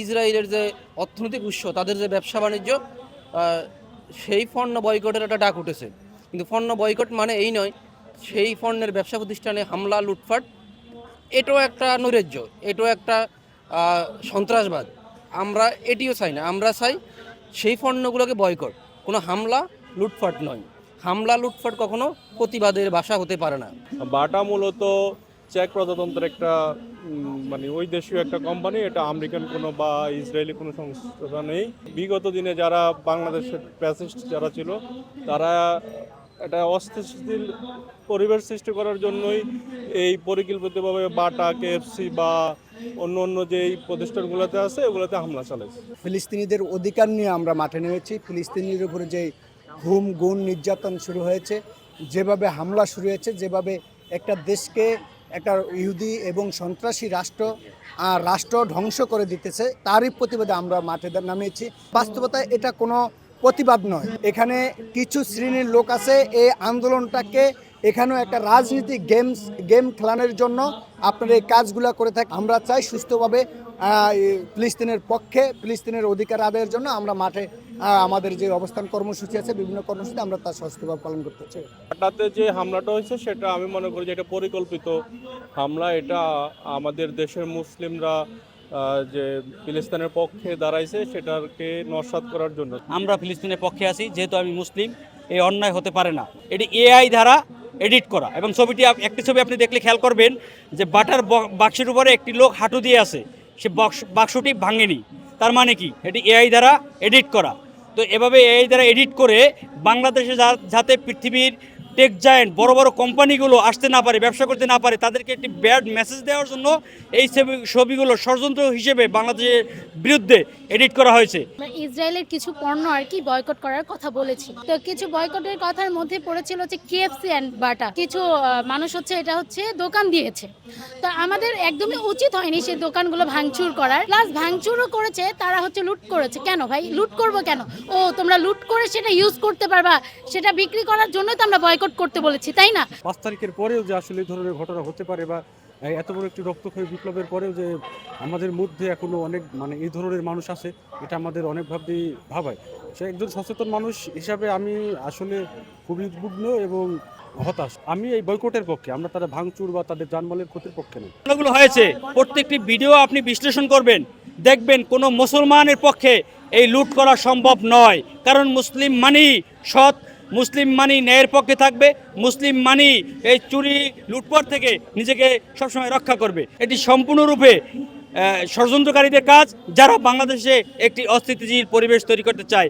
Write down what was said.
ইসরায়েলের যে অর্থনৈতিক উৎস, তাদের যে ব্যবসা বাণিজ্য, সেই পণ্য বয়কটের একটা ডাক উঠেছে। কিন্তু পণ্য বয়কট মানে এই নয় সেই পণ্যের ব্যবসা প্রতিষ্ঠানে হামলা, লুটপাট। এটাও একটা নৈরাজ্য, এটাও একটা সন্ত্রাসবাদ। আমরা এটিও চাই না। আমরা চাই সেই পণ্যগুলোকে বয়কট, কোনো হামলা, লুটপাট নয়। হামলা, লুটপাট কখনো প্রতিবাদের ভাষা হতে পারে না। বাটা মূলত চেক প্রজাতন্ত্রের একটা মানে ওই দেশীয় একটা কোম্পানি, এটা আমেরিকান কোনো বা ইসরায়েলি কোনো সংস্থা নেই। বিগত দিনে যারা বাংলাদেশের প্যাসিস্ট যারা ছিল, তারা একটা অস্থিতিশীল পরিবেশ সৃষ্টি করার জন্যই এই পরিকল্পিতভাবে বাটা, কেএফসি বা অন্য অন্য যেই প্রতিষ্ঠানগুলোতে আছে ওগুলোতে হামলা চালাইছে। ফিলিস্তিনিদের অধিকার নিয়ে আমরা মাঠে নেমেছি। ফিলিস্তিনির উপরে যে ঘুম গুণ নির্যাতন শুরু হয়েছে, যেভাবে হামলা শুরু হয়েছে, যেভাবে একটা দেশকে একটা ইহুদি এবং সন্ত্রাসী রাষ্ট্র ধ্বংস করে দিতেছে, তারই প্রতিবাদে আমরা মাঠে নামিয়েছি। বাস্তবতায় এটা কোনো প্রতিবাদ নয়। এখানে কিছু শ্রেণীর লোক আছে এই আন্দোলনটাকে এখানেও একটা রাজনীতি গেম খেলানোর জন্য আপনারা এই কাজগুলো করে থাকে। আমরা চাই সুস্থভাবে ফিলিস্তিনের পক্ষে, ফিলিস্তিনের অধিকার আদায়ের জন্য আমরা মাঠে আমাদের যে অবস্থান কর্মসূচি আছে, বিভিন্ন কর্মসূচি আমরা তার সুস্থভাবে পালন করতে চাই। বাটাতে যে হামলাটা হয়েছে সেটা আমি মনে করি যে এটা পরিকল্পিত হামলা। এটা আমাদের দেশের মুসলিমরা যে ফিলিস্তিনের পক্ষে দাঁড়াইছে সেটাকে নস্যাৎ করার জন্য। আমরা ফিলিস্তিনের পক্ষে আছি, যেহেতু আমি মুসলিম। এই অন্যায় হতে পারে না। এটি এআই দ্বারা এডিট করা, এবং ছবিটি একটি ছবি আপনি দেখলে খেয়াল করবেন যে বাটার বাক্সের উপরে একটি লোক হাঁটু দিয়ে আছে, সে বাক্সটি ভাঙেনি। তার মানে কি? এটি এআই দ্বারা এডিট করা। তো এভাবে এআই দ্বারা এডিট করে বাংলাদেশে যাতে পৃথিবীর টেক জায়েন্ট বড় বড় কোম্পানিগুলো আসতে না পারে, ব্যবসা করতে না পারে, তাদেরকে একটি ব্যাড মেসেজ দেওয়ার জন্য এই ছবিগুলো ষড়যন্ত্র হিসেবে বাংলাদেশের বিরুদ্ধে এডিট করা হয়েছে। ইসরায়েলের কিছু পণ্য আর কি বয়কট করার কথা বলেছি। তো কিছু বয়কটের কথার মধ্যে পড়েছিল হচ্ছে কেএফসি অ্যান্ড বাটা। কিছু মানুষ হচ্ছে এটা হচ্ছে দোকান দিয়েছে। তো আমাদের একদমই উচিত হয়নি সেই দোকানগুলো ভাঙচুর করার। প্লাস ভাঙচুরও করেছে, তারা হচ্ছে লুট করেছে। কেন ভাই লুট করবো কেন? ও তোমরা লুট করে সেটা ইউজ করতে পারবা, সেটা বিক্রি করার জন্যই তো আমরা বয়কট করতে বলেছি, তাই না? 5 তারিখের পরেও যে আসলে এই ধরনের ঘটনা হতে পারে, বা এত বড় একটি রক্তক্ষয়ী বিপ্লবের পরেও যে আমাদের মধ্যে এখনো অনেক এই ধরনের মানুষ আছে, এটা আমাদের অনেকভাবেই ভাবায়। সে একজন সচেতন মানুষ হিসাবে আমি আসলে খুবই উদ্বিগ্ন এবং হতাশ। আমি এই বয়কটের পক্ষে, আমরা তারা ভাঙচুর বা তাদের জানমালের ক্ষতির পক্ষে নই। ঘটনাগুলো হয়েছে, প্রত্যেকটি ভিডিও আপনি বিশ্লেষণ করবেন, দেখবেন কোনো মুসলমানের পক্ষে এই লুট করা সম্ভব নয়। কারণ মুসলিম মানি সৎ, মুসলিম মানি ন্যায়ের পক্ষে থাকবে, মুসলিম মানি এই চুরি লুটপাট থেকে নিজেকে সবসময় রক্ষা করবে। এটি সম্পূর্ণরূপে ষড়যন্ত্রকারীদের কাজ, যারা বাংলাদেশে একটি অস্থিতিশীল পরিবেশ তৈরি করতে চায়।